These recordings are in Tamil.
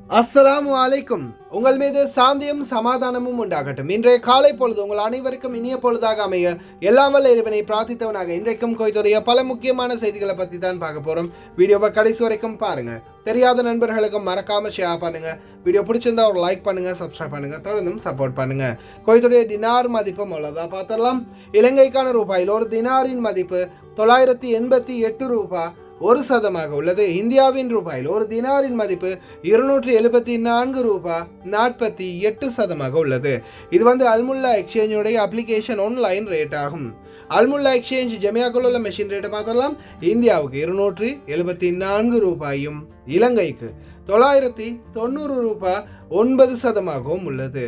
அஸ்ஸலாமு அலைக்கும். உங்கள் மீது சாந்தியும் சமாதானமும் உண்டாகட்டும். இன்றைய காலை பொழுது உங்கள் அனைவருக்கும் இனிய பொழுதாக அமைய எல்லாம் வல்ல இறைவனை பிரார்த்தித்தவனாக இன்றைக்கும் கோய்த்துடைய பல முக்கியமான செய்திகளை பற்றி தான் பார்க்க போகிறோம். வீடியோவை கடைசி வரைக்கும் பாருங்கள். தெரியாத நண்பர்களுக்கும் மறக்காமல் ஷேர் பண்ணுங்கள். வீடியோ பிடிச்சிருந்தா ஒரு லைக் பண்ணுங்கள், சப்ஸ்கிரைப் பண்ணுங்கள், தொடர்ந்தும் சப்போர்ட் பண்ணுங்கள். கோய்த்துடைய தினார் மதிப்பு அவ்வளோதான் பார்த்துடலாம். இலங்கைக்கான ரூபாயில் ஒரு தினாரின் மதிப்பு 988 ரூபாய் 1% உள்ளது. இந்தியாவின் ரூபாயில் ஒரு தினாரின் மதிப்பு 274 ரூபாய் 48% உள்ளது. இது அல்முல்லா எக்ஸ்சேஞ்சுடைய அப்ளிகேஷன் ஆன்லைன் ரேட் ஆகும். அல்முல்லா எக்ஸ்சேஞ்ச் ஜமியாக்குள்ள உள்ள மெஷின் ரேட்டை பார்த்தலாம். இந்தியாவுக்கு 274 ரூபாயும் இலங்கைக்கு 990 ரூபாய் 9% உள்ளது.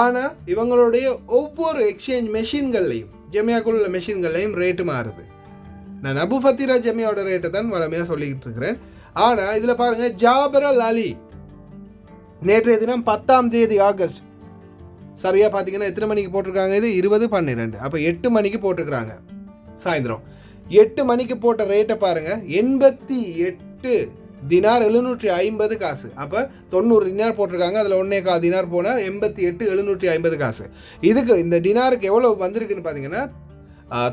ஆனால் இவங்களுடைய ஒவ்வொரு எக்ஸ்சேஞ்ச் மெஷின்கள்லையும் ஜமியாக்குள்ள உள்ள மெஷின்கள்லையும் ரேட்டு மாறுது. நான் அபு ஃபத்திரா ஜமியாவோட ரேட்டை தான் வளமையாக சொல்லிக்கிட்டு இருக்கிறேன். ஆனால் இதில் பாருங்கள், ஜாபர் அல் அலி நேற்றைய தினம் 10 ஆகஸ்ட் சரியாக பார்த்தீங்கன்னா எத்தனை மணிக்கு போட்டிருக்காங்க? இது 20/12. அப்போ 8 மணிக்கு போட்டிருக்கிறாங்க. சாயந்தரம் 8 மணிக்கு போட்ட ரேட்டை பாருங்கள், 88 தினார் 750 காசு. அப்போ 90 தினார் போட்டிருக்காங்க, அதில் 1.25 தினார் போனால் 88 750 காசு. இதுக்கு இந்த டினாருக்கு எவ்வளோ வந்திருக்குன்னு பார்த்தீங்கன்னா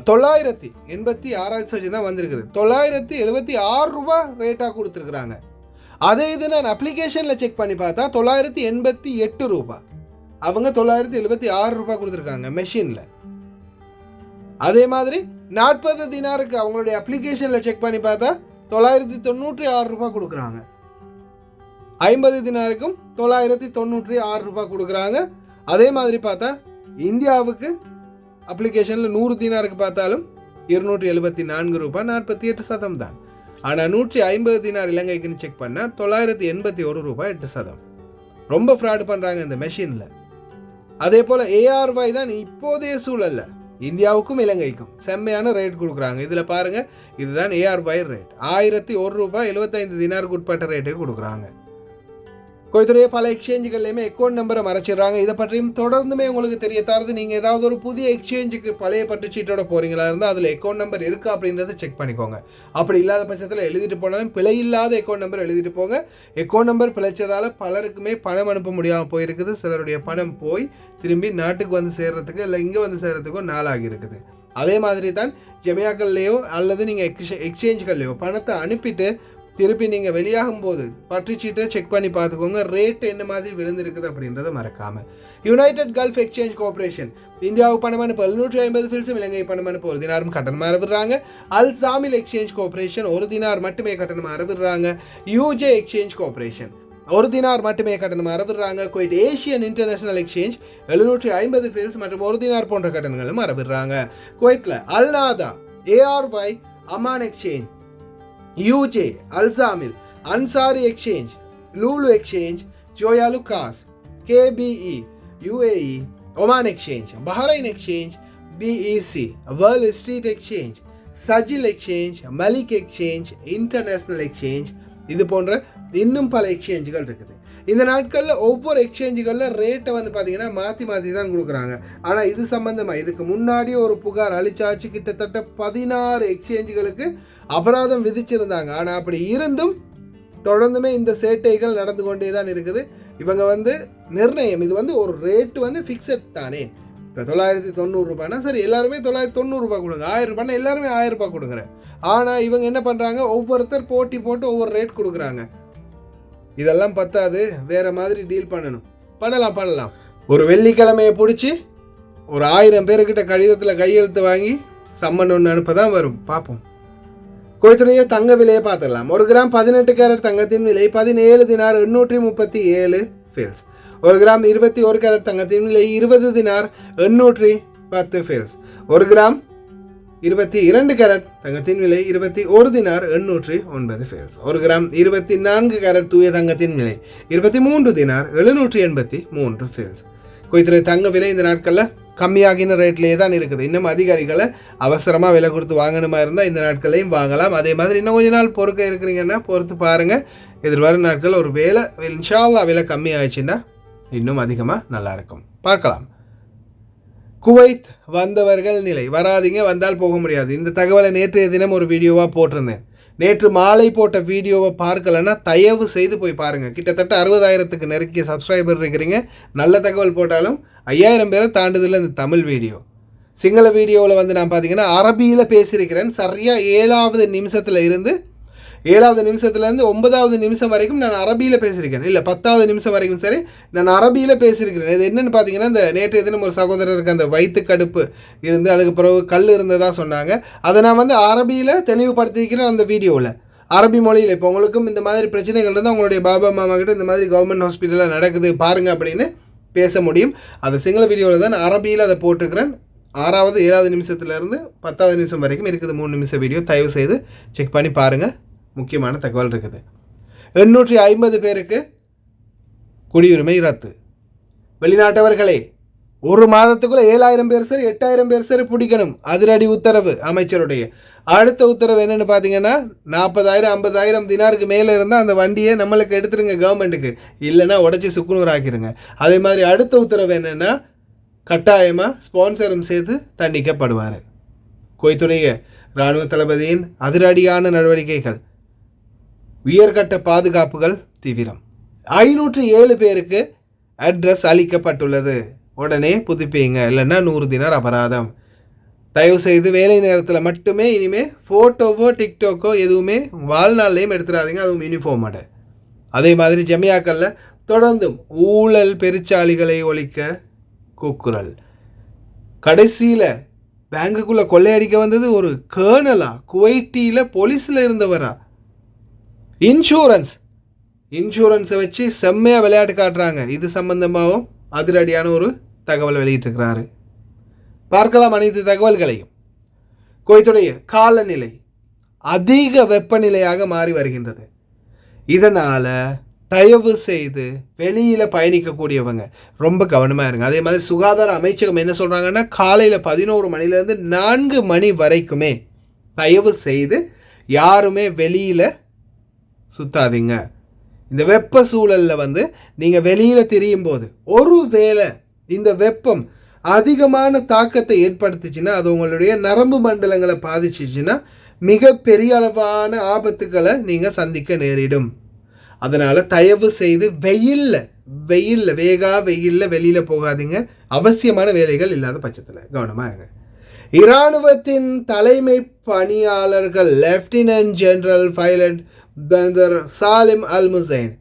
986 தான் வந்திருக்குது. 976 ரூபாய் ரேட்டாக கொடுத்துருக்குறாங்க. அதே இது நான் அப்ளிகேஷனில் செக் பண்ணி பார்த்தா 988 ரூபாய். அவங்க 976 ரூபாய் கொடுத்துருக்காங்க மெஷினில். அதே மாதிரி 40 தினாருக்கு அவங்களுடைய அப்ளிகேஷனில் செக் பண்ணி பார்த்தா 996 ரூபாய் கொடுக்குறாங்க. 50 தினாருக்கும் 996 ரூபாய் கொடுக்குறாங்க. அதே மாதிரி பார்த்தா இந்தியாவுக்கு அப்ளிகேஷனில் 100 தினாருக்கு பார்த்தாலும் 274 ரூபாய் 48% தான். ஆனால் 150 தினார் இலங்கைக்குன்னு செக் பண்ணால் 981 ரூபாய் 8%. ரொம்ப ஃப்ராட் பண்ணுறாங்க இந்த மெஷினில். அதே போல் ARY தான் இப்போதைய சூழல்ல இந்தியாவுக்கும் இலங்கைக்கும் செம்மையான ரேட் கொடுக்குறாங்க. இதில் பாருங்கள், இதுதான் ARY ரேட். 1001 ரூபாய் 75 தினாருக்கு உட்பட்ட ரேட்டே கொடுக்குறாங்க. கோயத்துடைய பல எக்ஸ்சேஞ்சுகள்லையுமே அக்கௌண்ட் நம்பரை மறைச்சிடுறாங்க. இதை பற்றியும் தொடர்ந்துமே உங்களுக்கு தெரிய தரது. நீங்கள் ஏதாவது ஒரு புதிய எக்ஸ்சேஞ்சுக்கு பழைய பட்டுச்சீட்டோட போகிறீங்களா இருந்தால் அதில் அக்கௌண்ட் நம்பர் இருக்கா அப்படின்றத செக் பண்ணிக்கோங்க. அப்படி இல்லாத பட்சத்தில் எழுதிட்டு போனாலும் பிழை இல்லாத அக்கௌண்ட் நம்பர் எழுதிட்டு போங்க. அக்கௌண்ட் நம்பர் பிழைச்சதால் பலருக்குமே பணம் அனுப்ப முடியாமல் போயிருக்குது. சிலருடைய பணம் போய் திரும்பி நாட்டுக்கு வந்து சேர்றதுக்கு இல்லை இங்கே வந்து சேர்றதுக்கோ நாளாகி இருக்குது. அதே மாதிரி தான் ஜமியாக்கள்லையோ அல்லது நீங்கள் எக்ஸ்சேஞ்சுகள்லையோ பணத்தை அனுப்பிட்டு திருப்பி நீங்கள் வெளியாகும் போது பற்றுச்சீட்டை செக் பண்ணி பார்த்துக்கோங்க, ரேட் என்ன மாதிரி விழுந்திருக்குது அப்படின்றத மறக்காமல். யுனைடெட் கல்ஃப் எக்ஸ்சேஞ்ச் கோஆப்ரேஷன் இந்தியாவுக்கு பணம் அனுப்ப 750 ஃபில்ஸும் இலங்கை பணம் அனுப்ப 1 தினாரும் கட்டணமாக அறவிடுறாங்க. Al Shamil exchange cooperation 1 dinar மட்டுமே கட்டணமாக அறவிடுறாங்க. யூஜே எக்ஸ்சேஞ்ச் கோஆப்ரேஷன் 1 தினார் மட்டுமே கட்டணமாக அறவிடுறாங்க. Kuwait Asian international exchange 750 fils மற்றும் 1 தினார் போன்ற கட்டணங்களும் அறவிடுறாங்க. குவைத்தில் அல்நாதா, ARY, அமான் எக்ஸ்சேஞ்ச், யூஜே, Al Shamil, Ansari exchange, Lulu exchange, Joyalukkas, KBE, UAE, Oman exchange, Bahrain exchange, BEC, world street exchange, Sajil exchange, Malik exchange, international exchange, இது போன்ற இன்னும் பல எக்ஸ்சேஞ்சுகள் இருக்குது. இந்த நாட்களில் ஒவ்வொரு எக்ஸ்சேஞ்சுகளில் ரேட்டை பார்த்தீங்கன்னா மாற்றி தான் கொடுக்குறாங்க. ஆனால் இது சம்பந்தமாக இதுக்கு முன்னாடியே ஒரு புகார் அளிச்சாச்சு. கிட்டத்தட்ட 16 எக்ஸ்சேஞ்சுகளுக்கு அபராதம் விதிச்சிருந்தாங்க. ஆனால் அப்படி இருந்தும் தொடர்ந்துமே இந்த சேட்டைகள் நடந்து கொண்டே தான் இருக்குது. இவங்க நிர்ணயம் இது ஒரு ரேட்டு ஃபிக்ஸட் தானே. இப்போ 990 ரூபாய்னா சரி, எல்லாருமே 990 ரூபாய் கொடுங்க, 1000 ரூபாய்னா எல்லாருமே 1000 ரூபாய் கொடுக்குறேன். ஆனால் இவங்க என்ன பண்ணுறாங்க, ஒவ்வொருத்தர் போட்டி போட்டு ஒவ்வொரு ரேட் கொடுக்குறாங்க. இதெல்லாம் பத்தாது, வேறு மாதிரி டீல் பண்ணலாம். ஒரு வெள்ளிக்கிழமையை பிடிச்சி ஒரு 1000 பேருக்கிட்ட கடிதத்தில் கையெழுத்து வாங்கி சம்மன் ஒன்று அனுப்ப தான் வரும். பார்ப்போம். கோயத்துடைய தங்க விலையை பார்த்துடலாம். 1 கிராம் 18 கேரட் தங்கத்தின் விலை 17 தினார் 837 ஃபேல்ஸ். 1 கிராம் 21 கேரட் தங்கத்தின் விலை 20 தினார் 810 ஃபேல்ஸ். 1 கிராம் 22 கேரட் தங்கத்தின் விலை 21 தினார் 809 ஃபேல்ஸ். 1 கிராம் 24 கேரட் தூய தங்கத்தின் விலை 23 தினார் 783 ஃபேல்ஸ். கோயத்துடைய தங்க விலை இந்த நாட்களில் கம்மியாகின ரேட்லேயே தான் இருக்குது. இன்னும் அதிகாரிகளை அவசரமாக விலை கொடுத்து வாங்கணுமா இருந்தால் இந்த நாட்களையும் வாங்கலாம். அதே மாதிரி இன்னும் கொஞ்ச நாள் பொறுக்க இருக்கிறீங்கன்னா பொறுத்து பாருங்கள். எதிர்வரும் நாட்கள் ஒரு வேலை இன்ஷா அல்லாஹ் விலை கம்மி ஆயிடுச்சுன்னா இன்னும் அதிகமாக நல்லாயிருக்கும். பார்க்கலாம். குவைத் வந்தவர்கள் நிலை. வராதிங்க, வந்தால் போக முடியாது. இந்த தகவலை நேற்றைய தினம் ஒரு வீடியோவாக போட்டிருந்தேன். நேற்று மாலை போட்ட வீடியோவை பார்க்கலன்னா தயவு செய்து போய் பாருங்கள். கிட்டத்தட்ட 60,000க்கு நெருக்கிய சப்ஸ்கிரைபர் இருக்கிறீங்க. நல்ல தகவல் போட்டாலும் 5,000 பேரை தாண்டுதில்லை இந்த தமிழ் வீடியோ. சிங்கள வீடியோவில் வந்து நான் பார்த்தீங்கன்னா அரபியில் பேசியிருக்கிறேன். சரியாக 7வது நிமிஷத்துலேருந்து 9வது நிமிஷம் வரைக்கும் நான் அரபியில் பேசியிருக்கேன். இல்லை 10வது நிமிஷம் வரைக்கும் சரி நான் அரபியில் பேசியிருக்கிறேன். இது என்னென்னு பார்த்தீங்கன்னா, இந்த நேற்று தினம் ஒரு சகோதரருக்கு அந்த வயிற்று கடுப்பு இருந்து அதுக்கு பிறகு கல் இருந்ததாக சொன்னாங்க. அதை நான் வந்து அரபியில் தெளிவுபடுத்திக்கிறேன் அந்த வீடியோவில். அரபி மொழியில் இப்போ உங்களுக்கும் இந்த மாதிரி பிரச்சனைகள் இருந்தால் உங்களுடைய பாபா மாமா கிட்ட இந்த மாதிரி கவர்மெண்ட் ஹாஸ்பிட்டலில் நடக்குது பாருங்கள் அப்படின்னு பேச முடியும். அந்த சிங்கள வீடியோவில் தான் அரபியில் அதை போட்டிருக்கிறேன். 6வது 7வது நிமிஷத்துலேருந்து 10வது நிமிஷம் வரைக்கும் இருக்குது 3 நிமிஷம் வீடியோ. தயவு செய்து செக் பண்ணி பாருங்கள். முக்கியமான தகவல் இருக்குது. 850 பேருக்கு குடியுரிமை ரத்து. வெளிநாட்டவர்களே, ஒரு மாதத்துக்குள்ளே 7,000 பேர் சரி 8,000 பேர் சரி பிடிக்கணும். அதிரடி உத்தரவு அமைச்சருடைய. அடுத்த உத்தரவு என்னென்னு பார்த்தீங்கன்னா, 40,000 50,000 தினாருக்கு மேலே இருந்தால் அந்த வண்டியை நம்மளுக்கு எடுத்துருங்க கவர்மெண்ட்டுக்கு, இல்லைன்னா உடச்சி சுக்குநூறு ஆக்கிடுங்க. அதே மாதிரி அடுத்த உத்தரவு என்னென்னா, கட்டாயமாக ஸ்பான்சரும் சேர்த்து தண்டிக்கப்படுவார். குவைத்துடைய இராணுவ தளபதியின் அதிரடியான நடவடிக்கைகள். உயர்கட்ட பாதுகாப்புகள் தீவிரம். 507 பேருக்கு அட்ரஸ் அளிக்கப்பட்டுள்ளது. உடனே புதுப்பிங்க, இல்லைன்னா 100 தினார் அபராதம். தயவு செய்து வேலை நேரத்தில் மட்டுமே இனிமேல் ஃபோட்டோவோ டிக்டாக்கோ எதுவுமே வாழ்நாள்லையும் எடுத்துடாதீங்க, அதுவும் யூனிஃபார்மோட. அதே மாதிரி ஜமியாக்களில் தொடர்ந்தும் ஊழல் பெருச்சாளிகளை ஒழிக்க கூக்குரல். கடைசியில் பேங்குக்குள்ளே கொள்ளையடிக்க வந்தது ஒரு கேர்னலா, குவைட்டியில் போலீஸில் இருந்தவரா. இன்சூரன்ஸை வச்சு செம்மையாக விளையாட்டு காட்டுறாங்க. இது சம்பந்தமாகவும் அதிரடியான ஒரு தகவல் வெளியிட்டிருக்கிறாரு. பார்க்கலாம் அனைத்து தகவல்களையும். குவைத்துடைய காலநிலை அதிக வெப்பநிலையாக மாறி வருகின்றது. இதனால் தயவு செய்து வெளியில் பயணிக்கக்கூடியவங்க ரொம்ப கவனமாக இருங்க. அதே மாதிரி சுகாதார அமைச்சகம் என்ன சொல்கிறாங்கன்னா, காலையில் 11 மணிலேருந்து 4 மணி வரைக்குமே தயவு செய்து யாருமே வெளியில் சுத்தாதீங்க. இந்த வெப்ப சூழலில் வந்து நீங்கள் வெளியில் திரியும் போது ஒருவேளை இந்த வெப்பம் அதிகமான தாக்கத்தை ஏற்படுத்துச்சுன்னா, அது உங்களுடைய நரம்பு மண்டலங்களை பாதிச்சிச்சுன்னா மிக பெரிய அளவான ஆபத்துக்களை நீங்கள் சந்திக்க நேரிடும். அதனால் தயவு செய்து வெயிலில் வெளியில் போகாதீங்க. அவசியமான வேலைகள் இல்லாத பட்சத்தில் கவனமாக இருங்க. இராணுவத்தின் தலைமை பணியாளர்கள் லெப்டினன்ட் ஜெனரல் பைலட் பந்தர் சாலிம் அல் முசைன்,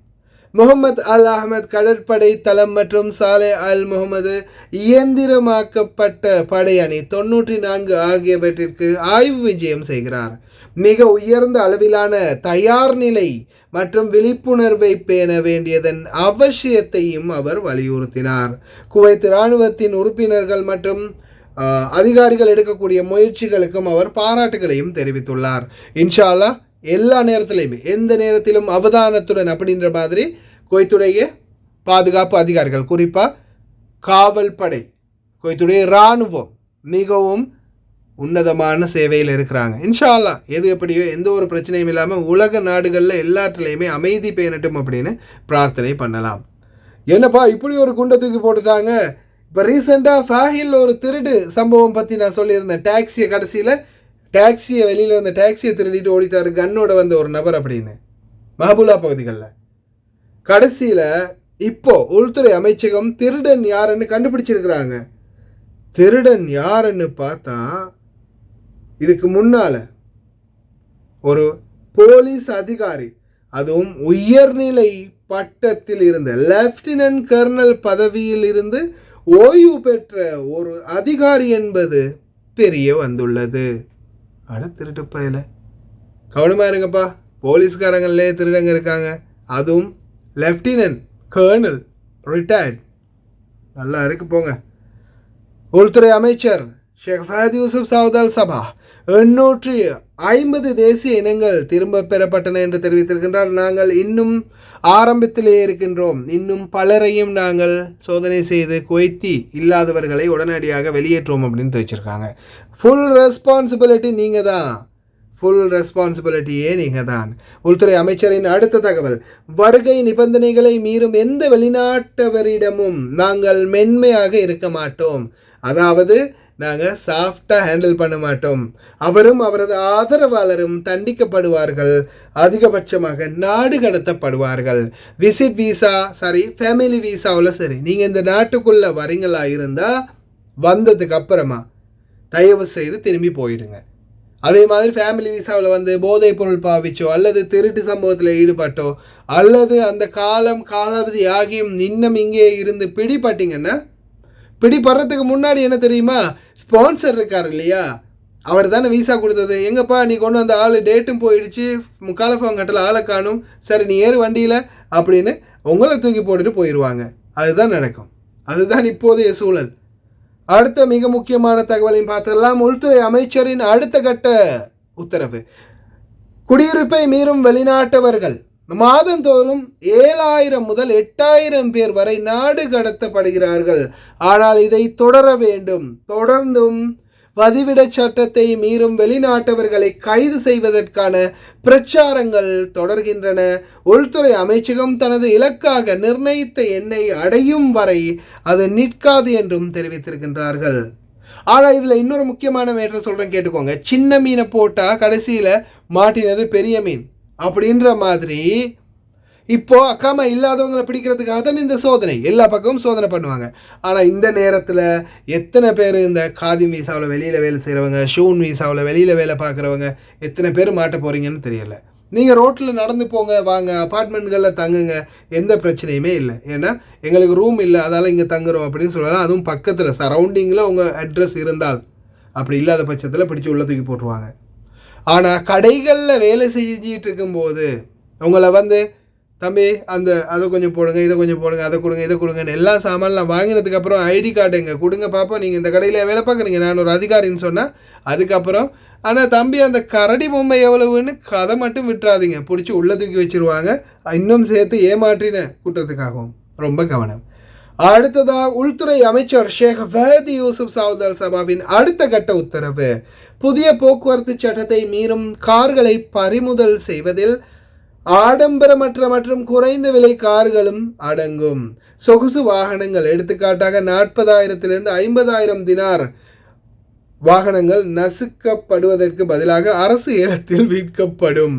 முகமது அல் அஹமத் கடற்படை தளம் மற்றும் சாலே அல் முகமது இயந்திரமாக்கப்பட்ட படையணி 94 ஆகியவற்றிற்கு ஆய்வு விஜயம் செய்கிறார். மிக உயர்ந்த அளவிலான தயார் நிலை மற்றும் விழிப்புணர்வை பேண வேண்டியதன் அவசியத்தையும் அவர் வலியுறுத்தினார். குவைத் இராணுவத்தின் உறுப்பினர்கள் மற்றும் அதிகாரிகள் எடுக்கக்கூடிய முயற்சிகளுக்கும் அவர் பாராட்டுகளையும் தெரிவித்துள்ளார். இன்ஷா அல்லாஹ் எல்லா நேரத்திலையுமே எந்த நேரத்திலும் அவதானத்துடன் அப்படின்ற மாதிரி குவைத்துடைய பாதுகாப்பு அதிகாரிகள், குறிப்பாக காவல் படை, குவைத்துடைய இராணுவம் மிகவும் உன்னதமான சேவையில் இருக்கிறாங்க. இன்ஷா அல்லாஹ் எது எப்படியோ எந்த ஒரு பிரச்சனையும் இல்லாமல் உலக நாடுகளில் எல்லாத்துலேயுமே அமைதி பேணட்டும் அப்படின்னு பிரார்த்தனை பண்ணலாம். என்னப்பா இப்படி ஒரு குண்டை தூக்கி போட்டுட்டாங்க. இப்போ ரீசெண்டாக ஃபாஹில் ஒரு திருடு சம்பவம் பற்றி நான் சொல்லியிருந்தேன். டாக்ஸியை வெளியில் இருந்த டாக்ஸியை திருடிட்டு ஓடிட்டார் கன்னோட வந்த ஒரு நபர் அப்படின்னு மஹபூலா பகுதிகளில். கடைசியில் இப்போது உள்துறை அமைச்சகம் திருடன் யாருன்னு கண்டுபிடிச்சிருக்கிறாங்க. திருடன் யாருன்னு பார்த்தா, இதுக்கு முன்னால் ஒரு போலீஸ் அதிகாரி, அதுவும் உயர்நிலை பட்டத்தில் இருந்த லெப்டினன்ட் கர்னல் பதவியில் இருந்து ஓய்வு பெற்ற ஒரு அதிகாரி என்பது தெரிய வந்துள்ளது. திருட்டு பையல கவனமாக இருங்கப்பா. போலீஸ்காரங்களே திருடங்க இருக்காங்க, அதுவும் லெப்டினன்ட் கர்னல் ரிட்டையர்ட். நல்லா இருக்கு போங்க. உள்துறை அமைச்சர் ஷேக் ஃபஹத் யூசுப் சவுதால் சபா 850 தேசிய இனங்கள் திரும்ப பெறப்பட்டன என்று தெரிவித்திருக்கின்றார். நாங்கள் இன்னும் ஆரம்பத்திலே இருக்கின்றோம். இன்னும் பலரையும் நாங்கள் சோதனை செய்து குவைத்தி இல்லாதவர்களை உடனடியாக வெளியேற்றுவோம் அப்படின்னு தெரிவிச்சிருக்காங்க. ஃபுல் ரெஸ்பான்சிபிலிட்டி நீங்கள் தான். உள்துறை அமைச்சரின் அடுத்த தகவல், வருகை நிபந்தனைகளை மீறும் எந்த வெளிநாட்டவரிடமும் நாங்கள் மென்மையாக இருக்க மாட்டோம். அதாவது நாங்கள் சாஃப்டாக ஹேண்டில் பண்ண மாட்டோம். அவரும் அவரது ஆதரவாளரும் தண்டிக்கப்படுவார்கள், அதிகபட்சமாக நாடு கடத்தப்படுவார்கள். விசிட் விசா ஃபேமிலி விசாவில் சரி, நீங்கள் இந்த நாட்டுக்குள்ளே வரீங்களா இருந்தால் வந்ததுக்கு அப்புறமா தயவு செய்து திரும்பி போயிடுங்க. அதே மாதிரி ஃபேமிலி விசாவில் வந்து போதைப் பொருள் பாவிச்சோ அல்லது திருட்டு சம்பவத்தில் ஈடுபட்டோ அல்லது அந்த காலாவதி ஆகியும் இன்னும் இங்கே இருந்து பிடிபட்டிங்கன்னா, பிடிபடுறதுக்கு முன்னாடி என்ன தெரியுமா, ஸ்பான்சர் இருக்கார் இல்லையா, அவர் தானே விசா கொடுத்தது. எங்கப்பா நீ கொண்டு வந்த ஆள் டேட்டும் போயிடுச்சு, முக்காலஃபார்ம் கட்டல, ஆளை காணும், சரி நீ ஏறு வண்டியில் அப்படின்னு உங்களை தூக்கி போட்டுட்டு போயிடுவாங்க. அதுதான் நடக்கும். அதுதான் இப்போதைய சூழல். அடுத்த மிக முக்கியமான தகவலையும் பார்த்துடலாம். உள்துறை அமைச்சரின் அடுத்த கட்ட உத்தரவு. குடியிருப்பை மீறும் வெளிநாட்டவர்கள் மாதந்தோறும் 7,000 முதல் 8,000 பேர் வரை நாடு கடத்தப்படுகிறார்கள். ஆனால் இதை தொடர வேண்டும். தொடர்ந்தும் வதிவிட சட்டத்தை மீறும் வெளிநாட்டவர்களை கைது செய்வதற்கான பிரச்சாரங்கள் தொடர்கின்றன. உள்துறை அமைச்சகம் தனது இலக்காக நிர்ணயித்த எண்ணை அடையும் வரை அது நிற்காது என்றும் தெரிவித்திருக்கின்றார்கள். ஆனால் இதில் இன்னொரு முக்கியமான மேட்டர் சொல்கிறேன், கேட்டுக்கோங்க. சின்ன மீனை போட்டால் கடைசியில் மாட்டினது பெரிய மீன் அப்படின்ற மாதிரி இப்போது அக்காமா இல்லாதவங்களை பிடிக்கிறதுக்காக தான் இந்த சோதனை. எல்லா பக்கமும் சோதனை பண்ணுவாங்க. ஆனால் இந்த நேரத்தில் எத்தனை பேர் இந்த காதி வீசாவில் வெளியில் வேலை செய்கிறவங்க, ஷூன் வீசாவில் வெளியில் வேலை பார்க்குறவங்க எத்தனை பேர் மாட்ட போகிறீங்கன்னு தெரியல. நீங்கள் ரோட்டில் நடந்து போங்க, வாங்க, அப்பார்ட்மெண்ட்களில் தங்குங்க, எந்த பிரச்சனையுமே இல்லை. ஏன்னா எங்களுக்கு ரூம் இல்லை, அதால் இங்கே தங்குறோம் அப்படின்னு சொல்லலாம். அதுவும் பக்கத்தில் சரௌண்டிங்கில் உங்கள் அட்ரஸ் இருந்தால். அப்படி இல்லாத பட்சத்தில் பிடிச்சி உள்ள தூக்கி போட்டுருவாங்க. ஆனால் கடைகளில் வேலை செஞ்சிட்டு இருக்கும்போது உங்களை வந்து தம்பி அதை கொஞ்சம் போடுங்க, இதை கொஞ்சம் போடுங்க, அதை கொடுங்க, இதை கொடுங்கன்னு எல்லா சாமான்லாம் வாங்கினதுக்கப்புறம் ஐடி கார்டு எங்கே கொடுங்க பாப்பா, நீங்கள் இந்த கடையில் வேலை பார்க்குறீங்க, நான் ஒரு அதிகாரின்னு சொன்னால் அதுக்கப்புறம் ஆனால் தம்பி அந்த கரடி பொம்மை எவ்வளவுன்னு கதை மட்டும் விட்டுறாதீங்க, பிடிச்சி உள்ளே தூக்கி வச்சுருவாங்க. இன்னும் சேர்த்து ஏமாற்றின கூட்டத்துக்காகவும் ரொம்ப கவனம். அடுத்ததாக உள்துறை அமைச்சர் ஷேக் ஃபஹத் யூசுப் சவுத் அல் சபாவின் அடுத்த கட்ட உத்தரவு. புதிய போக்குவரத்து சட்டத்தை மீறும் கார்களை பறிமுதல் செய்வதில் ஆடம்பரமற்ற மற்றும் குறைந்த விலை கார்களும் அடங்கும். சொகுசு வாகனங்கள், எடுத்துக்காட்டாக 40,000 50,000 தினார் வாகனங்கள் நசுக்கப்படுவதற்கு பதிலாக அரசு ஏலத்தில் விற்கப்படும்.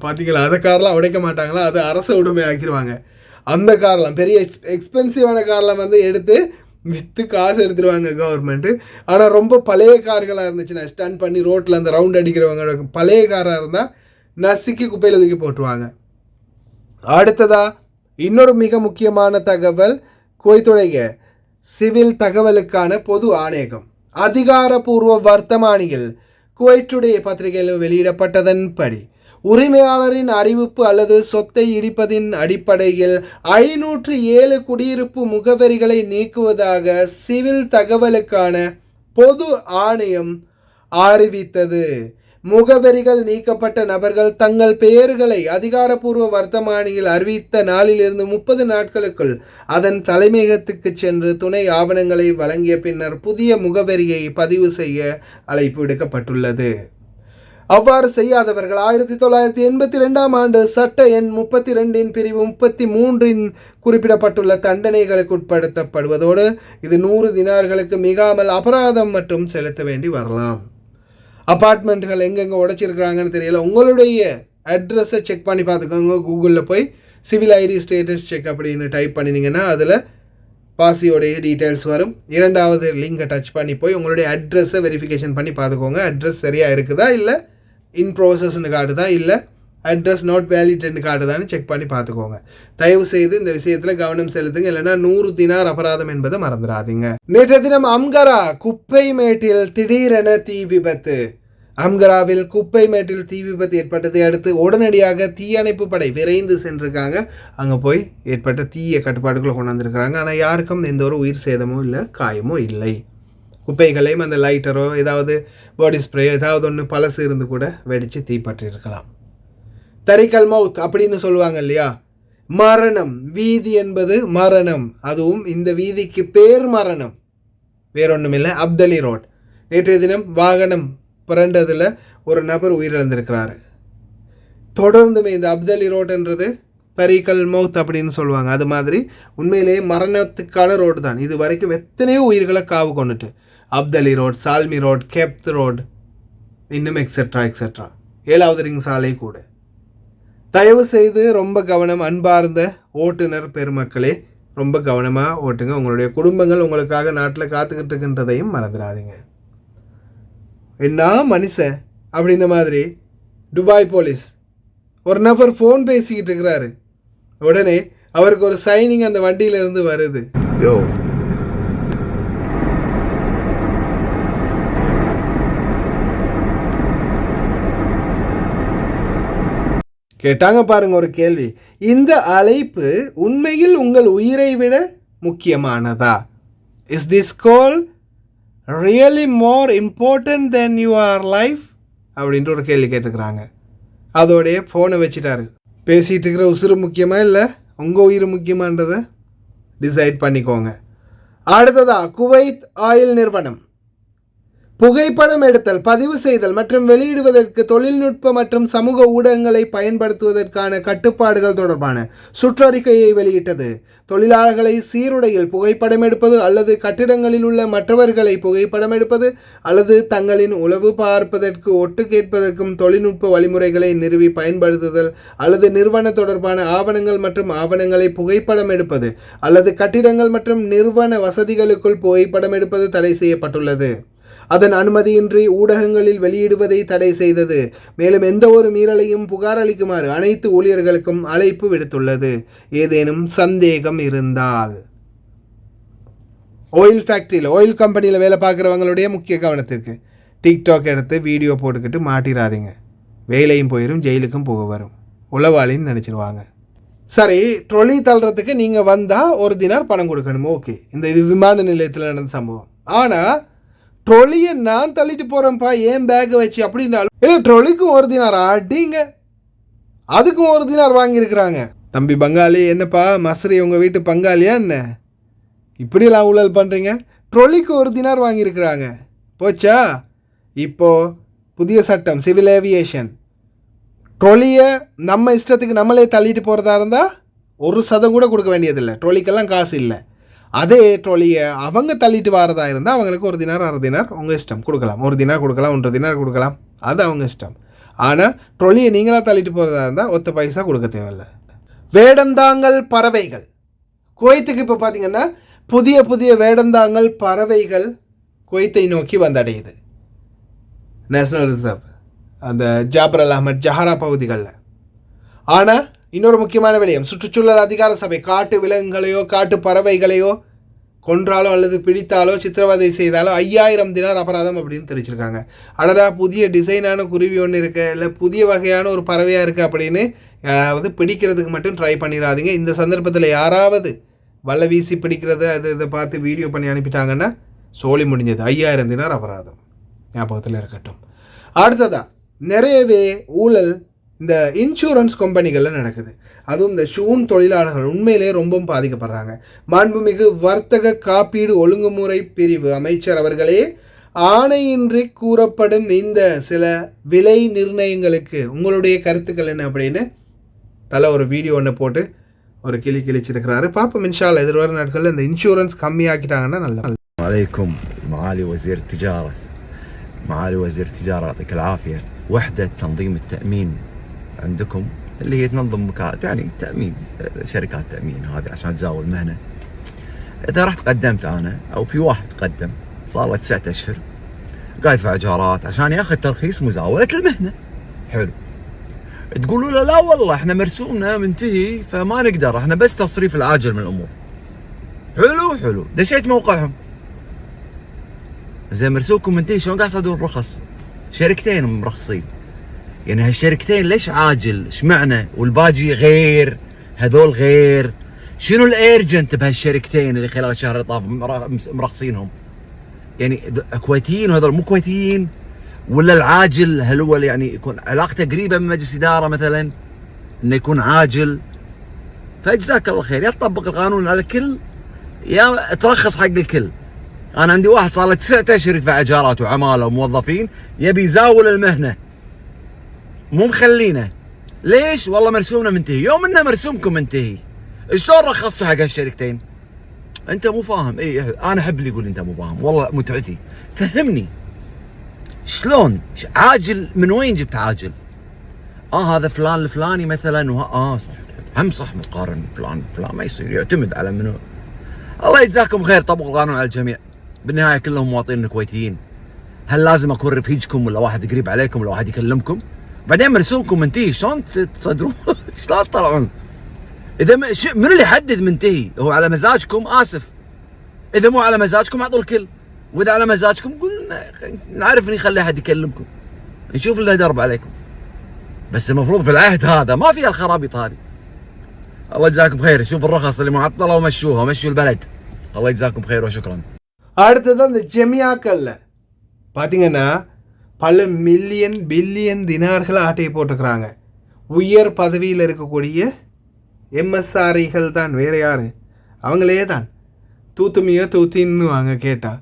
பார்த்தீங்களா, அந்த கார்லாம் உடைக்க மாட்டாங்களா, அது அரசு உடைமை ஆக்கிடுவாங்க. அந்த கார்லாம் பெரிய எக்ஸ்பென்சிவான கார்லாம் வந்து எடுத்து விற்று காசு எடுத்துருவாங்க கவர்மெண்ட்டு. ஆனால் ரொம்ப பழைய கார்களாக இருந்துச்சுன்னா, ஸ்டன் பண்ணி ரோட்டில் அந்த ரவுண்ட் அடிக்கிறவங்க பழைய காராக இருந்தால் நசுக்கி குப்பையில் தூக்கி போட்டுருவாங்க. அடுத்ததா இன்னொரு மிக முக்கியமான தகவல், குவைத்துடைய சிவில் தகவலுக்கான பொது ஆணையகம் அதிகாரப்பூர்வ வர்த்தமானிகள் குவைத்துடைய பத்திரிகையில் வெளியிடப்பட்டதன்படி உரிமையாளரின் அறிவிப்பு அல்லது சொத்தை இடிப்பதின் அடிப்படையில் 507 குடியிருப்பு முகவரிகளை நீக்குவதாக சிவில் தகவலுக்கான பொது ஆணையம் அறிவித்தது. முகவரிகள் நீக்கப்பட்ட நபர்கள் தங்கள் பெயர்களை அதிகாரப்பூர்வ வர்த்தமானியில் அறிவித்த நாளிலிருந்து 30 நாட்களுக்குள் அதன் தலைமையகத்துக்கு சென்று துணை ஆவணங்களை வழங்கிய பின்னர் புதிய முகவரியை பதிவு செய்ய அழைப்பு விடுக்கப்பட்டுள்ளது. அவ்வாறு செய்யாதவர்கள் 1982 ஆண்டு சட்ட எண் 32 பிரிவு 33 குறிப்பிடப்பட்டுள்ள தண்டனைகளுக்கு உட்படுத்தப்படுவதோடு இது 100 தினார்களுக்கு மிகாமல் அபராதம் மற்றும் செலுத்த வேண்டி வரலாம். அப்பார்ட்மெண்ட்டுகள் எங்கெங்கே உடைச்சிருக்கிறாங்கன்னு தெரியல, உங்களுடைய அட்ரஸை செக் பண்ணி பார்த்துக்கோங்க. கூகுளில் போய் சிவில் ஐடி ஸ்டேட்டஸ் செக் அப்படின்னு டைப் பண்ணினீங்கன்னா அதில் பாசியோடைய டீட்டெயில்ஸ் வரும். இரண்டாவது லிங்கை டச் பண்ணி போய் உங்களுடைய அட்ரஸை வெரிஃபிகேஷன் பண்ணி பார்த்துக்கோங்க. அட்ரஸ் சரியாக இருக்குதா, இல்லை இன் ப்ரோசஸ்ன்னு காட்டுதா, இல்லை அட்ரஸ் நாட் வேலிட்னு காட்டுதான்னு செக் பண்ணி பார்த்துக்கோங்க. தயவு செய்து இந்த விஷயத்தில் கவனம் செலுத்துங்க, இல்லைன்னா 100 தினார் அபராதம் என்பதை மறந்துடாதீங்க. நேற்றைய தினம் அம்கரா குப்பை மேட்டில் திடீரென தீ விபத்து. அம்கராவில் குப்பை மேட்டில் தீ விபத்து ஏற்பட்டதை அடுத்து உடனடியாக தீயணைப்பு படை விரைந்து சென்றிருக்காங்க. அங்கே போய் ஏற்பட்ட தீய கட்டுப்பாடுகளை கொண்டாந்துருக்கிறாங்க. ஆனால் யாருக்கும் எந்த ஒரு உயிர் சேதமும் இல்லை, காயமும் இல்லை. குப்பைகளையும் அந்த லைட்டரோ ஏதாவது பாடி ஸ்ப்ரே ஏதாவது ஒன்று பழசு இருந்து கூட வெடித்து தீப்பற்றிருக்கலாம். தரிக்கல் மவுத் அப்படின்னு சொல்லுவாங்க இல்லையா, மரணம். வீதி என்பது மரணம், அதுவும் இந்த வீதிக்கு பேர் மரணம், வேறொன்றும் இல்லை, அப்தலி ரோட். நேற்றைய தினம் வாகனம் புரண்டதில் ஒரு நபர் உயிரிழந்திருக்கிறாரு. தொடர்ந்துமே இந்த அப்தலி ரோடுன்றது தரிக்கல் மவுத் அப்படின்னு சொல்லுவாங்க. அது மாதிரி உண்மையிலேயே மரணத்துக்கான ரோடு தான். இது வரைக்கும் எத்தனையோ உயிர்களை காவு கொண்டுட்டு, அப்தலி ரோட், சால்மி ரோட், கெப்த் ரோட், இன்னும் எக்ஸெட்ரா எக்ஸெட்ரா. 7வது ரிங் சாலை கூட. தயவு செய்து ரொம்ப கவனம். அன்பார்ந்த ஓட்டுநர் பெருமக்களே, ரொம்ப கவனமாக ஓட்டுங்க. உங்களுடைய குடும்பங்கள் உங்களுக்காக நாட்டில் காத்துக்கிட்டு இருக்கின்றதையும் மறந்துடாதீங்க. என்ன மனுஷன் அப்படின்ற மாதிரி துபாய் போலீஸ் ஒரு நபர் ஃபோன் பேசிக்கிட்டு இருக்கிறாரு. உடனே அவருக்கு ஒரு சைனிங் அந்த வண்டியிலிருந்து வருது. கேட்டாங்க பாருங்க ஒரு கேள்வி, இந்த அழைப்பு உண்மையில் உங்கள் உயிரை விட முக்கியமானதா? Is this call really more important than your life அப்படின்ற ஒரு கேள்வி கேட்டுக்கிறாங்க. அதோடைய ஃபோனை வச்சுட்டாரு. பேசிகிட்டு இருக்கிற உசுறு முக்கியமா இல்லை உங்கள் உயிர் முக்கியமான்றதை டிசைட் பண்ணிக்கோங்க. அடுத்ததா, குவைத் ஆயில் நிறுவனம் புகைப்படம் எடுத்தல், பதிவு செய்தல் மற்றும் வெளியிடுவதற்கு தொழில்நுட்ப மற்றும் சமூக ஊடகங்களை பயன்படுத்துவதற்கான கட்டுப்பாடுகள் தொடர்பான சுற்றறிக்கையை வெளியிட்டது. தொழிலாளர்களை சீருடையில் புகைப்படம் எடுப்பது அல்லது கட்டிடங்களில் உள்ள மற்றவர்களை புகைப்படம் எடுப்பது அல்லது தங்களின் உளவு பார்ப்பதற்கு ஒட்டு கேட்பதற்கும் தொழில்நுட்ப வழிமுறைகளை நிறுவி பயன்படுத்துதல் அல்லது நிறுவன தொடர்பான ஆவணங்கள் மற்றும் ஆவணங்களை புகைப்படம் எடுப்பது அல்லது கட்டிடங்கள் மற்றும் நிறுவன வசதிகளுக்குள் புகைப்படம் எடுப்பது தடை செய்யப்பட்டுள்ளது. அதன் அனுமதியின்றி ஊடகங்களில் வெளியிடுவதை தடை செய்தது. மேலும் எந்த ஒரு மீறலையும் புகார் அளிக்குமாறு அனைத்து ஊழியர்களுக்கும் அழைப்பு விடுத்துள்ளது. ஏதேனும் சந்தேகம் இருந்தால். ஆயில் ஃபேக்ட்ரியில், ஆயில் கம்பெனியில் வேலை பார்க்குறவங்களுடைய முக்கிய கவனத்திற்கு, டிக்டாக் எடுத்து வீடியோ போட்டுக்கிட்டு மாட்டிடாதீங்க. வேலையும் போயிடும், ஜெயிலுக்கும் போக வரும். உளவாளின்னு நினச்சிருவாங்க. சரி, ட்ரொலி தள்ளுறதுக்கு நீங்கள் வந்தால் ஒரு தினார் பணம் கொடுக்கணும். ஓகே, இது விமான நிலையத்தில் நடந்த சம்பவம். ஆனால் ட்ரொலியை நான் தள்ளிட்டு போகிறேன்ப்பா ஏன் பேக்கை வச்சு அப்படின்னாலும் இல்லை, ட்ரொலிக்கும் ஒரு தினார் அடிங்க, அதுக்கும் ஒரு தினார் வாங்கியிருக்கிறாங்க. தம்பி பங்காளி, என்னப்பா மசரி உங்கள் வீட்டு பங்காளியா என்ன இப்படியெல்லாம் ஊழல் பண்ணுறீங்க? ட்ரொலிக்கு ஒரு தினார் வாங்கியிருக்கிறாங்க. போச்சா? இப்போது புதிய சட்டம், சிவில் ஏவியேஷன், ட்ரொலியை நம்ம இஷ்டத்துக்கு நம்மளே தள்ளிட்டு போகிறதா இருந்தால் 1% கூட கொடுக்க வேண்டியதில்லை. ட்ரொலிக்கெல்லாம் காசு இல்லை. அதே ட்ரொலியை அவங்க தள்ளிட்டு வரதா இருந்தால் அவங்களுக்கு ஒரு தினார், 1/2 தினார் உங்கள் இஷ்டம் கொடுக்கலாம். 1 தினார் கொடுக்கலாம், 1 தினார் கொடுக்கலாம், அது அவங்க இஷ்டம். ஆனால் ட்ரொலியை நீங்களாக தள்ளிட்டு போகிறதா இருந்தால் 1 பைசா கொடுக்க தேவையில்லை. வேடந்தாங்கல் பறவைகள் குவைத்துக்கு இப்போ பார்த்திங்கன்னா புதிய புதிய வேடந்தாங்கல் பறவைகள் குவைத்தை நோக்கி வந்தடையுது. நேஷனல் ரிசர்வ், அந்த ஜாபர் அஹ்மத் ஜஹரா பகுதிகளில். ஆனால் இன்னொரு முக்கியமான விடயம், சுற்றுச்சூழல் அதிகார சபை காட்டு விலங்குகளையோ காட்டு பறவைகளையோ கொன்றாலோ அல்லது பிடித்தாலோ சித்திரவதை செய்தாலோ 5000 தினார் அபராதம் அப்படின்னு தெரிவிச்சிருக்காங்க. அடடா, புதிய டிசைனான குருவி ஒன்று இருக்குது, இல்லை புதிய வகையான ஒரு பறவையாக இருக்குது அப்படின்னு யாராவது பிடிக்கிறதுக்கு மட்டும் ட்ரை பண்ணிடாதீங்க. இந்த சந்தர்ப்பத்தில் யாராவது வலை வீசி பிடிக்கிறத இதை பார்த்து வீடியோ பண்ணி அனுப்பிட்டாங்கன்னா சோழி முடிஞ்சது, 5000 தினார் அபராதம். ஞாபகத்தில் இருக்கட்டும். அடுத்ததாக, நிறையவே ஊழல் இந்த இன்சூரன்ஸ் கம்பெனிகளில் நடக்குது. அதுவும் இந்த ஷூன் தொழிலாளர்கள் உண்மையிலே ரொம்பவும் பாதிக்கப்படுறாங்க. மாண்புமிகு வர்த்தக காப்பீடு ஒழுங்குமுறை பிரிவு அமைச்சர் அவர்களே, ஆணையின்றி கூறப்படும் இந்த சில விலை நிர்ணயங்களுக்கு உங்களுடைய கருத்துக்கள் என்ன அப்படின்னு தலை ஒரு வீடியோ ஒன்று போட்டு ஒரு கிழிச்சிருக்கிறாரு. பார்ப்போம் இன்ஷா அல்லாஹ் எதிர்வரும் நாட்களில் இந்த இன்சூரன்ஸ் கம்மியாக்கிட்டாங்கன்னா நல்லா. عليكم معالي وزير التجارة، معالي وزير التجارة يعطيك العافية. وحدة تنظيم التأمين عندكم اللي هي تنظم يعني تأمين، شركات تأمين هذه عشان تزاول المهنة. إذا رحت قدمت أنا أو في واحد قدم صار له 9 أشهر قاعد يدفع إيجارات عشان ياخذ ترخيص مزاولة المهنة. حلو، تقولوا له لا والله احنا مرسومنا منتهي فما نقدر، احنا بس تصريف العاجل من الأمور. حلو، دشيت موقعهم زي مرسومكم منتهي، شلون قاعد يصدرون رخص؟ شركتين مرخصين، يعني هالشركتين ليش عاجل؟ ايش معنى؟ والباجي غير، هذول غير. شنو الايرجنت بهالشركتين اللي خلال الشهر اللي طاف مرخصينهم؟ يعني كويتيين وهذول مو كويتيين؟ ولا العاجل هل هو يعني يكون علاقته قريبه من مجلس اداره مثلا انه يكون عاجل؟ فجزاك الله خير، يا تطبق القانون على الكل يا ترخص حق الكل. انا عندي واحد صار له 9 أشهر يدفع ايجارات وعماله وموظفين يبي يزاول المهنه، مو مخلينه. ليش؟ والله مرسومنا منتهي. يوم انه مرسومكم منتهي شلون رخصتوا حق هالشركتين؟ انت مو فاهم. اي انا احب اللي يقول انت مو فاهم، والله متعتي. فهمني شلون عاجل، من وين جبت عاجل؟ هذا فلان الفلاني مثلا صح، هم صح، مقارن فلان ما يصير، يعتمد على منو. الله يجزاكم خير، طبقوا القانون على الجميع، بالنهايه كلهم مواطنين كويتيين. هل لازم اكون رفيجكم ولا واحد قريب عليكم ولا واحد يكلمكم؟ بعدين مرسومكم منتهي، شلون تصدرون؟ شلون تطلعون؟ اذا منو اللي يحدد منتهي؟ هو على مزاجكم؟ اسف. اذا مو على مزاجكم اعطوا الكل، واذا على مزاجكم قلنا نعرف اني خلي احد يكلمكم، نشوف له درب عليكم. بس المفروض في العهد هذا ما فيها الخرابيط هذه. الله يجزاكم خير. شوف الرخص اللي معطله ومشوها، مشوا البلد. الله يجزاكم خير وشكرا. அடுத்தது அந்த ஜெமியாக்கல்ல பார்த்தீங்கன்னா பல மில்லியன் பில்லியன் தினார்களை ஆட்டையை போட்டிருக்கிறாங்க. உயர் பதவியில் இருக்கக்கூடிய எம்எஸ்ஆரிகள் தான், வேறு யார்? அவங்களே தான். தூத்துமியா தூத்தின்னு வாங்க கேட்டால்,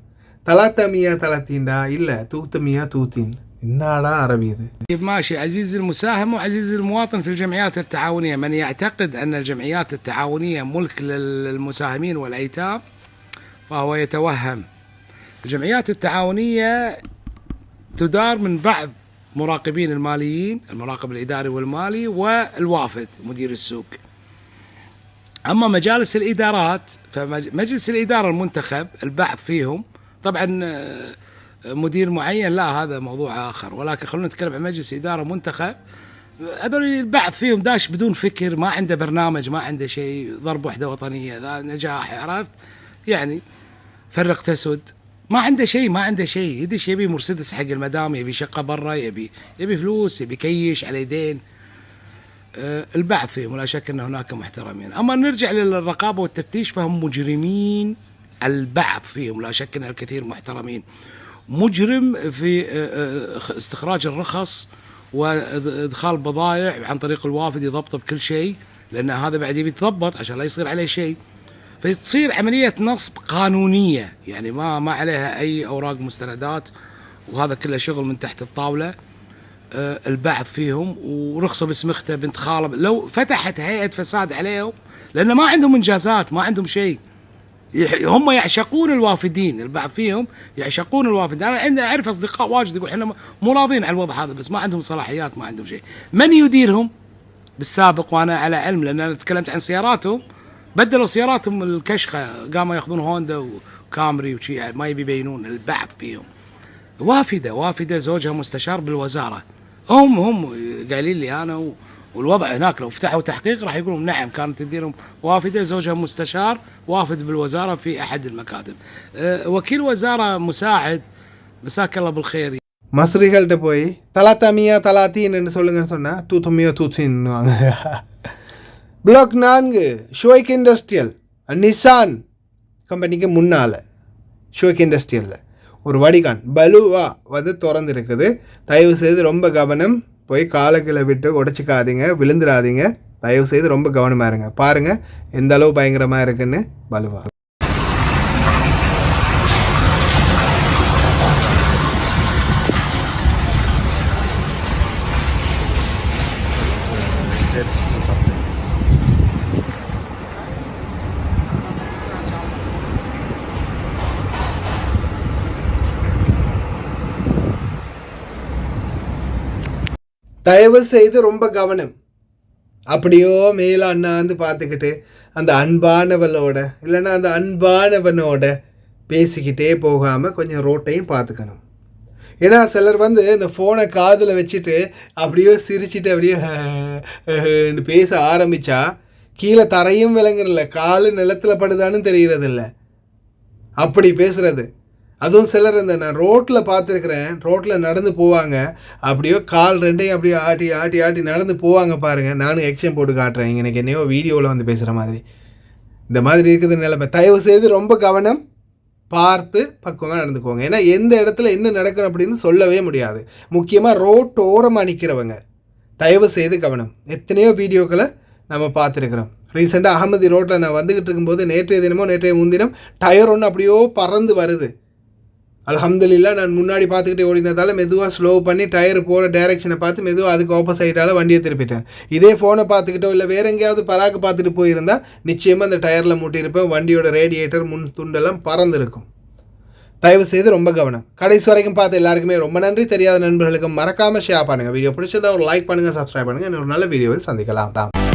தலாத்தமியா தலாத்தீன்டா இல்லை, தூத்துமியா தூத்தின். என்னடா அரபி இது؟ ماشي عزيزي المساهم وعزيزي المواطن في الجمعيات التعاونية. من يعتقد أن الجمعيات التعاونية ملك للمساهمين والأيتام فهو يتوهم. الجمعيات التعاونية تدار من بعض مراقبين الماليين، المراقب الإداري والمالي والوافد مدير السوق. أما مجالس الإدارات فمجلس الإدارة المنتخب البعض فيهم طبعا مدير معين، لا هذا موضوع آخر، ولكن خلونا نتكلم عن مجلس إدارة منتخب. هذول البعض فيهم داش بدون فكر، ما عنده برنامج، ما عنده شيء، ضرب وحدة وطنية، ذا نجاح، عرفت يعني، فرق تسد، ما عنده شيء، ما عنده شيء. يدش يبي مرسيدس حق المدام، يبي شقة برا، يبي فلوس، يبي كيش على يدين. البعض فيهم ولا شك أن هناك محترمين. أما نرجع للرقابة والتفتيش فهم مجرمين. البعض فيهم لا شك أن الكثير محترمين. مجرم في استخراج الرخص وادخال بضائع عن طريق الوافد، يضبطه بكل شيء، لأن هذا بعد يبي يتضبط عشان لا يصير عليه شيء. فتصير عملية نصب قانونية، يعني ما عليها أي أوراق مستندات، وهذا كله شغل من تحت الطاولة. البعض فيهم ورخصة باسم اخته بنت خاله، لو فتحت هيئة فساد عليهم، لأن ما عندهم إنجازات، ما عندهم شيء. هم يعشقون الوافدين، البعض فيهم يعشقون الوافد. أنا أعرف أصدقاء واجد يقول إحنا مو راضين على الوضع هذا، بس ما عندهم صلاحيات، ما عندهم شيء. من يديرهم بالسابق وأنا على علم، لأن أنا تكلمت عن سياراتهم، بدلوا سياراتهم الكشخة، قاموا ياخذون هوندا وكامري وشي، ما يبي يبينون. البعض فيهم وافدة زوجها مستشار بالوزارة، هم قايلين لي أنا والوضع هناك لو فتحوا تحقيق راح يقولون نعم كانت تديرهم وافدة، زوجها مستشار وافد بالوزارة في أحد المكاتب، وكيل وزارة مساعد. مساك الله بالخير. மஸ்ரிகள்கிட்ட போய் தலாத்தமியா தலாத்தின்னு சொல்லுங்கன்னு சொன்னால் தூத்துமியா தூத்தின்னுவாங்க. பிளாக் 4 ஷோய்க் இண்டஸ்ட்ரியல் நிசான் கம்பெனிக்கு முன்னால் ஷோய்க் இண்டஸ்ட்ரியலில் ஒரு வடிகான் பலுவா வந்து திறந்துருக்குது. தயவு செய்து ரொம்ப கவனம், போய் காலக்கில் விட்டு உடச்சிக்காதீங்க, விழுந்துடாதீங்க. தயவு செய்து ரொம்ப கவனமாக இருங்க. பாருங்கள் எந்த அளவு பயங்கரமாக இருக்குன்னு பலுவா. தயவு செய்து ரொம்ப கவனம். அப்படியோ மேலே அண்ணாந்து பார்த்துக்கிட்டு அந்த அன்பானவளோட இல்லைன்னா அந்த அன்பானவனோட பேசிக்கிட்டே போகாமல் கொஞ்சம் ரோட்டையும் பார்த்துக்கணும். ஏன்னா சிலர் வந்து இந்த ஃபோனை காதில் வச்சுட்டு அப்படியோ சிரிச்சிட்டு அப்படியே பேச ஆரம்பித்தா கீழே தரையும் விளங்குறதில்ல, காலு நிலத்தில் படுதான்னு தெரிகிறதில்ல, அப்படி பேசுகிறது. அதுவும் சிலர் இந்த நான் ரோட்டில் பார்த்துருக்குறேன், ரோட்டில் நடந்து போவாங்க, அப்படியோ கால் ரெண்டையும் அப்படியே ஆட்டி ஆட்டி ஆட்டி நடந்து போவாங்க பாருங்கள். நானும் எக்ஷன் போட்டு காட்டுறேன், எனக்கு என்னையோ வீடியோவில் வந்து பேசுகிற மாதிரி. இந்த மாதிரி இருக்குது நிலைமை. தயவு செய்து ரொம்ப கவனம், பார்த்து பக்குவமாக நடந்துக்குவாங்க. ஏன்னா எந்த இடத்துல என்ன நடக்கணும் அப்படின்னு சொல்லவே முடியாது. முக்கியமாக ரோட்டோரமாக நிற்கிறவங்க தயவு செய்து கவனம். எத்தனையோ வீடியோக்களை நம்ம பார்த்துருக்குறோம். ரீசெண்டாக அகமதி ரோட்டில் நான் வந்துக்கிட்டு இருக்கும்போது நேற்றைய முன்தினம் டயர் ஒன்று அப்படியோ பறந்து வருது. அல்ஹம்துலில்லாஹ் நான் முன்னாடி பார்த்துக்கிட்டே ஓடினதால மெதுவாக ஸ்லோ பண்ணி டயர் போகிற டைரெக்ஷனை பார்த்து மெதுவாக அதுக்கு ஆப்போசைட்டால் வண்டியை திருப்பிட்டேன். இதே ஃபோனை பார்த்துக்கிட்டோ இல்லை வேறு எங்கேயாவது பராக்கு பார்த்துட்டு போயிருந்தால் நிச்சயமாக அந்த டயரில் மூட்டியிருப்பேன். வண்டியோட ரேடியேட்டர் முன் துண்டெல்லாம் பறந்துருக்கும். தயவு செய்து ரொம்ப கவனம். கடைசி வரைக்கும் பார்த்து எல்லாருக்குமே ரொம்ப நன்றி. தெரியாத நண்பர்களுக்கு மறக்காமல் ஷேர் பண்ணுங்கள். வீடியோ பிடிச்சதா ஒரு லைக் பண்ணுங்கள், சப்ஸ்கிரைப் பண்ணுங்கள். இன்னொரு நல்ல வீடியோவில் சந்திக்கலாம்.